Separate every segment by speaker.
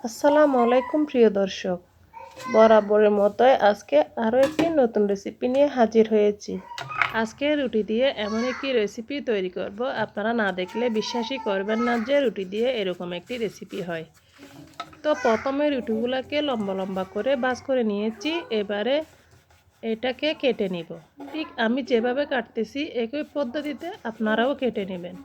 Speaker 1: আসসালামু আলাইকুম প্রিয় দর্শক, বরাবরের মতোই আজকে আরও একটি নতুন রেসিপি নিয়ে হাজির হয়েছি। আজকে রুটি দিয়ে এমন একটি রেসিপি তৈরি করব, আপনারা না দেখলে বিশ্বাসই করবেন না যে রুটি দিয়ে এরকম একটি রেসিপি হয়। তো প্রথমে রুটিগুলোকে লম্বা লম্বা করে ভাঁজ করে নিয়েছি। এবারে এটাকে কেটে নিব। ঠিক আমি যেভাবে কাটতেছি একই পদ্ধতিতে আপনারাও কেটে নেবেন।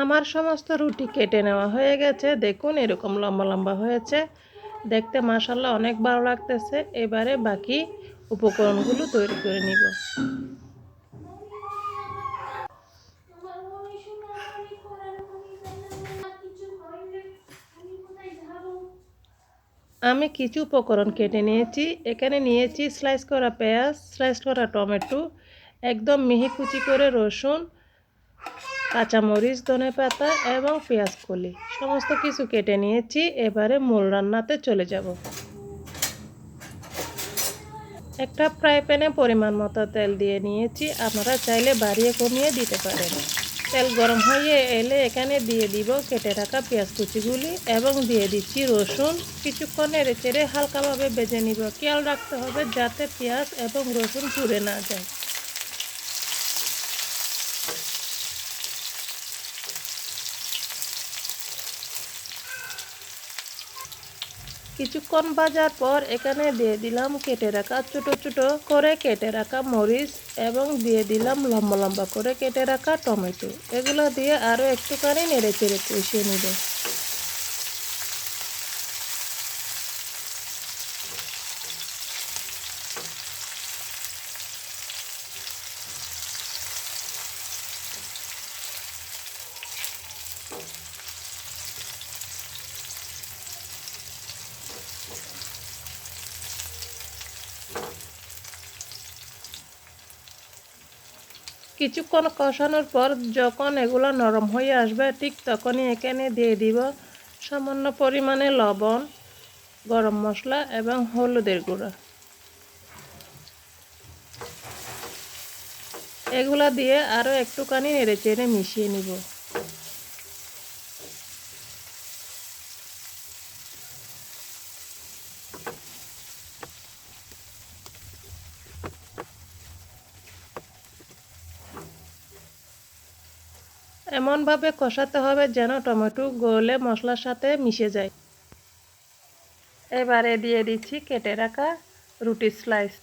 Speaker 1: আমার সমস্ত রুটি কেটে নেওয়া হয়ে গেছে। দেখুন এরকম লম্বা লম্বা হয়েছে, দেখতে মাশাআল্লাহ অনেক ভালো লাগতেছে। এবারে বাকি উপকরণগুলো তৈরি করে নিব। আমি কিছু উপকরণ কেটে নিয়েছি। এখানে নিয়েছি স্লাইস করা পেঁয়াজ, স্লাইস করা টমেটো, একদম মিহি কুচি করে রসুন, কাঁচামরিচ, ধনেপাতা এবং পেঁয়াজ কলি সমস্ত কিছু কেটে নিয়েছি। এবারে মূল রান্নাতে চলে যাব। একটা ফ্রাই প্যানে পরিমাণ মতো তেল দিয়ে নিয়েছি, আপনারা চাইলে বাড়িয়ে কমিয়ে দিতে পারেন। তেল গরম হয়ে এলে এখানে দিয়ে দিব কেটে রাখা পেঁয়াজ কুচিগুলি এবং দিয়ে দিচ্ছি রসুন। কিছুক্ষণ নেড়ে চেড়ে হালকাভাবে ভেজে নিব। খেয়াল রাখতে হবে যাতে পেঁয়াজ এবং রসুন পুড়ে না যায়। কিছুক্ষণ ভাজার পর এখানে দিয়ে দিলাম কেটে রাখা ছোট ছোট করে কেটে রাখা মরিচ এবং দিয়ে দিলাম লম্বা লম্বা করে কেটে রাখা টমেটো। এগুলো দিয়ে আরও একটুখানি নেড়ে চেড়ে কষিয়ে নিব। কিছুক্ষণ কষানোর পর যখন এগুলো নরম হয়ে আসবে ঠিক তখনই এখানে দিয়ে দিব সামান্য পরিমাণে লবণ, গরম মশলা এবং হলুদের গুঁড়া। এগুলা দিয়ে আরও একটুখানি নেড়ে চেড়ে মিশিয়ে নিব। এমনভাবে কষাতে হবে যেন টমেটো গলে মশলার সাথে মিশে যায়। এবারে দিয়ে দিচ্ছি কেটে রাখা রুটির স্লাইস।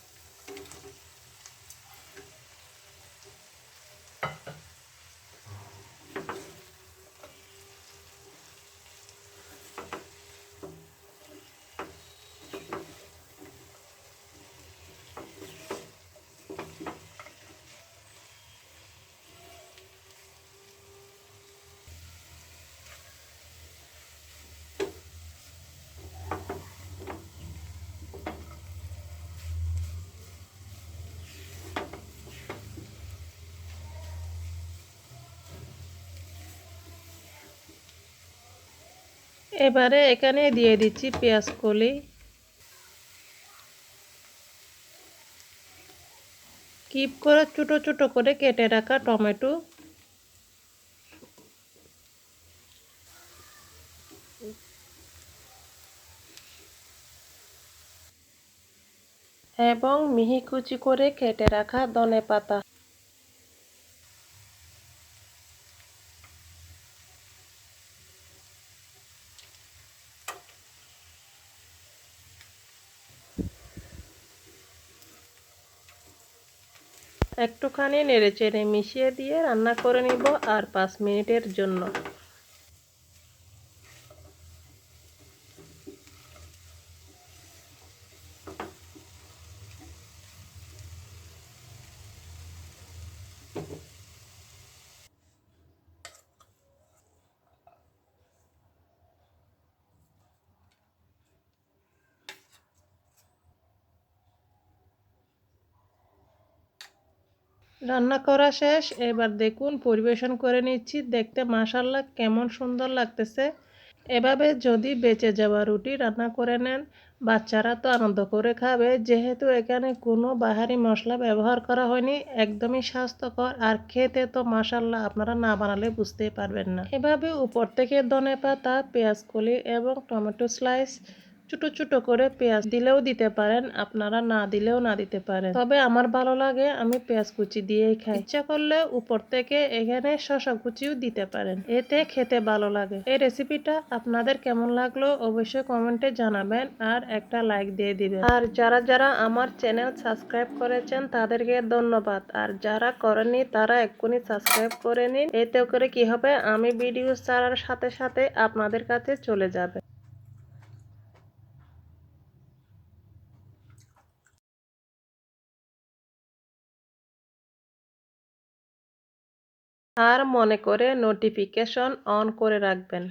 Speaker 1: এবারে এখানে দিয়ে দিচ্ছি পেঁয়াজ কলি, কিপ করে ছোট ছোট করে কেটে রাখা টমেটো এবং মিহি কুচি করে কেটে রাখা ধনেপাতা। একটুখানি নেড়েচেড়ে মিশিয়ে দিয়ে রান্না করে নিব আর 5 মিনিটের জন্য। রান্না করা শেষ, এবার দেখুন পরিবেশন করে নিচ্ছি। দেখতে মাশাআল্লাহ কেমন সুন্দর লাগতেছে। এভাবে যদি বেঁচে যাওয়া রুটি রান্না করে নেন, বাচ্চারা তো আনন্দ করে খাবে। যেহেতু এখানে কোনো বাহারি মশলা ব্যবহার করা হয়নি, একদমই স্বাস্থ্যকর আর খেতে তো মাশাআল্লাহ আপনারা না বানালে বুঝতেই পারবেন না। এভাবে উপর থেকে ধনেপাতা, পেঁয়াজ কলি এবং টমেটো স্লাইস ছোট ছোট করে পেঁয়াজ দিলেও দিতে পারেন, আপনারা না দিলেও না দিতে পারেন। তবে আমার ভালো লাগে, আমি পেঁয়াজ কুচি দিয়েই খাই। ইচ্ছা করলে উপর থেকে এখানে শসা কুচিও দিতে পারেন, এতে খেতে ভালো লাগে। এই রেসিপিটা আপনাদের কেমন লাগলো অবশ্যই কমেন্টে জানাবেন আর একটা লাইক দিয়ে দিবেন। আর যারা যারা আমার চ্যানেল সাবস্ক্রাইব করেছেন তাদেরকে ধন্যবাদ, আর যারা করেননি তারা এক্ষুনি সাবস্ক্রাইব করে নিন। এতে করে কি হবে, আমি ভিডিও ছাড়ার সাথে সাথে আপনাদের কাছে চলে যাবে। আর মনে করে নোটিফিকেশন অন করে রাখবেন।